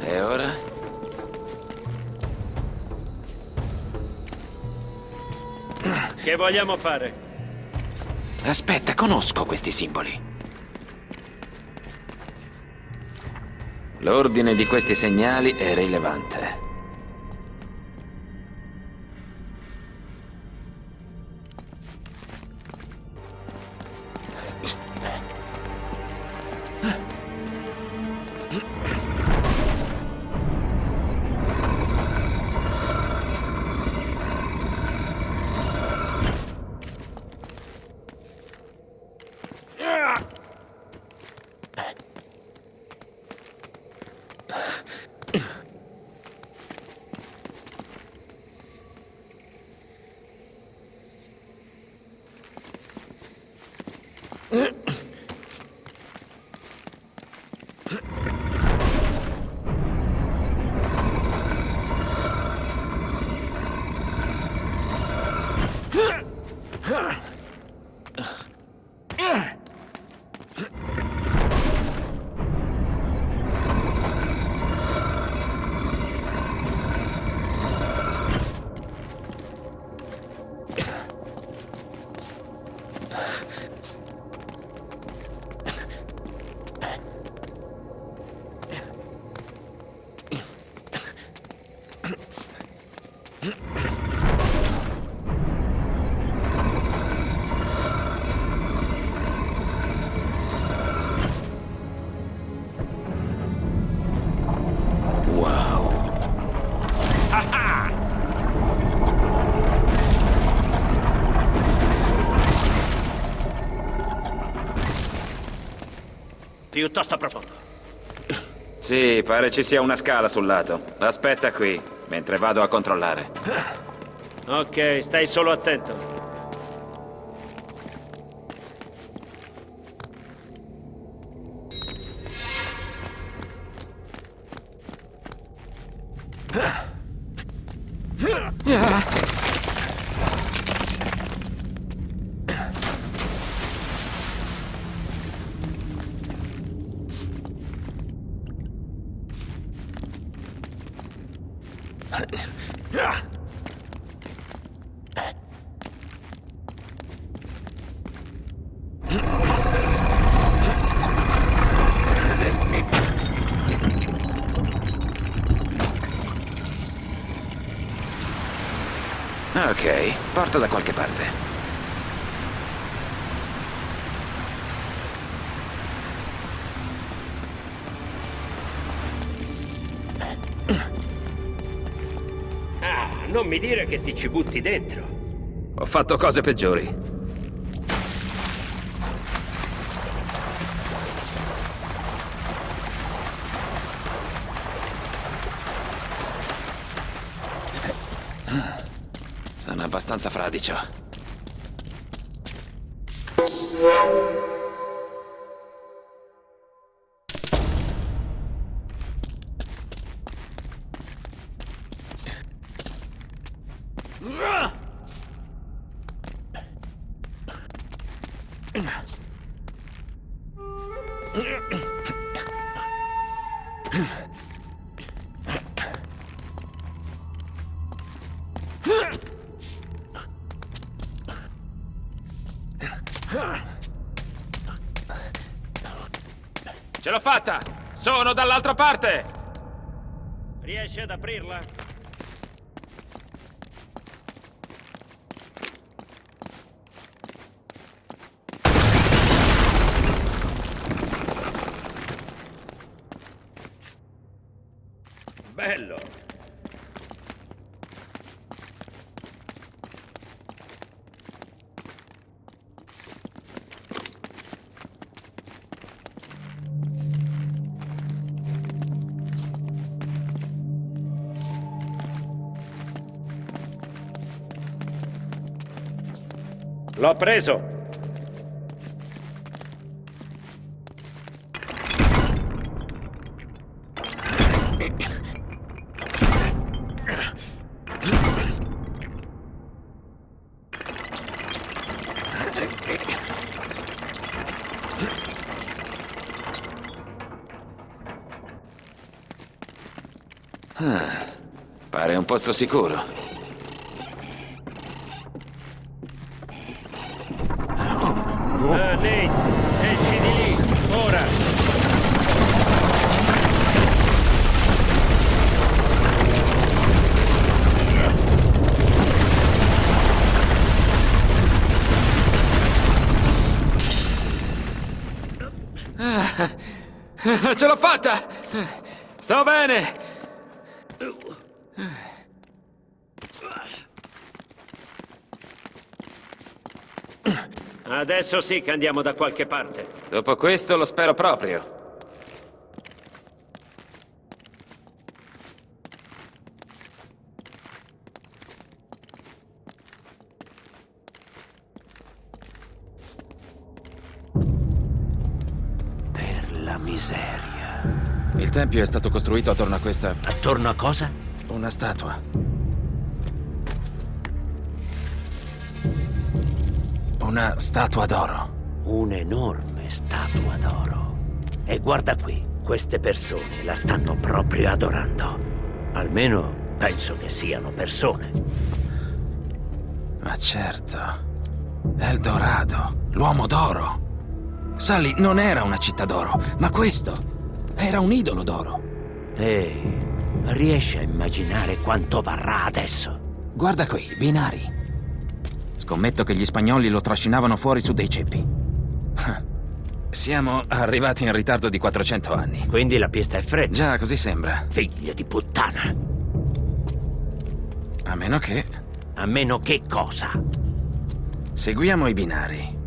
E ora? Che vogliamo fare? Aspetta, conosco questi simboli. L'ordine di questi segnali è rilevante. Piuttosto profondo. Sì, pare ci sia una scala sul lato. Aspetta qui, mentre vado a controllare. Ok, stai solo attento. Ok, parto da qualche parte. Ah, non mi dire che ti ci butti dentro. Ho fatto cose peggiori. Sono abbastanza fradicio. Ce l'ho fatta! Sono dall'altra parte! Riesci ad aprirla? Bello! L'ho preso! Pare un posto sicuro. Nate, esci di lì, ora! Ce l'ho fatta! Sto bene! Adesso sì che andiamo da qualche parte. Dopo questo lo spero proprio. Per la miseria. Il tempio è stato costruito attorno a questa... Attorno a cosa? una statua. Una statua d'oro. Un'enorme statua d'oro. E guarda qui, queste persone la stanno proprio adorando. Almeno penso che siano persone. Ma certo. Eldorado, l'uomo d'oro. Sully non era una città d'oro, ma questo era un idolo d'oro. Ehi, riesci a immaginare quanto varrà adesso? Guarda qui, binari. Scommetto che gli spagnoli lo trascinavano fuori su dei ceppi. Siamo arrivati in ritardo di 400 anni. Quindi la pista è fredda. Già, così sembra. Figlio di puttana. A meno che... A meno che cosa? seguiamo i binari.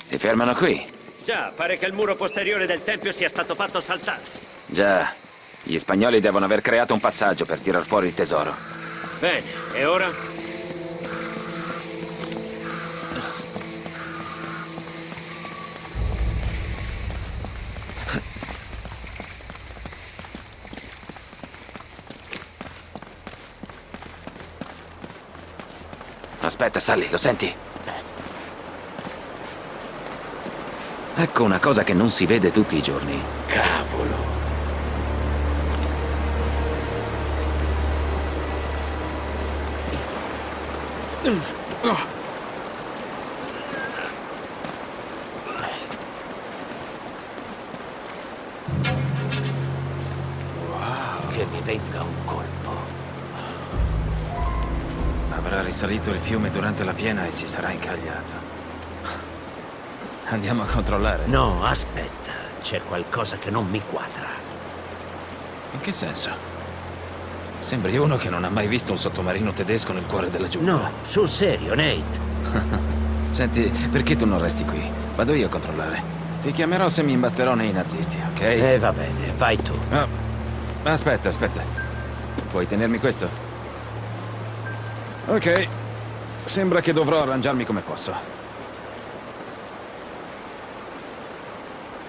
Si fermano qui. Già, pare che il muro posteriore del tempio sia stato fatto saltare. Già, gli spagnoli devono aver creato un passaggio per tirar fuori il tesoro. Bene, e ora? Aspetta, Sully, lo senti? Ecco una cosa che non si vede tutti i giorni. Cavolo. venga un colpo. Avrà risalito il fiume durante la piena e si sarà incagliato. Andiamo a controllare. No, aspetta. C'è qualcosa che non mi quadra. In che senso? Sembri uno che non ha mai visto un sottomarino tedesco nel cuore della giungla. No, sul serio, Nate. Senti, perché tu non resti qui? Vado io a controllare. Ti chiamerò se mi imbatterò nei nazisti, ok? Va bene, vai tu. Oh, aspetta. Puoi tenermi questo? Ok. Sembra che dovrò arrangiarmi come posso.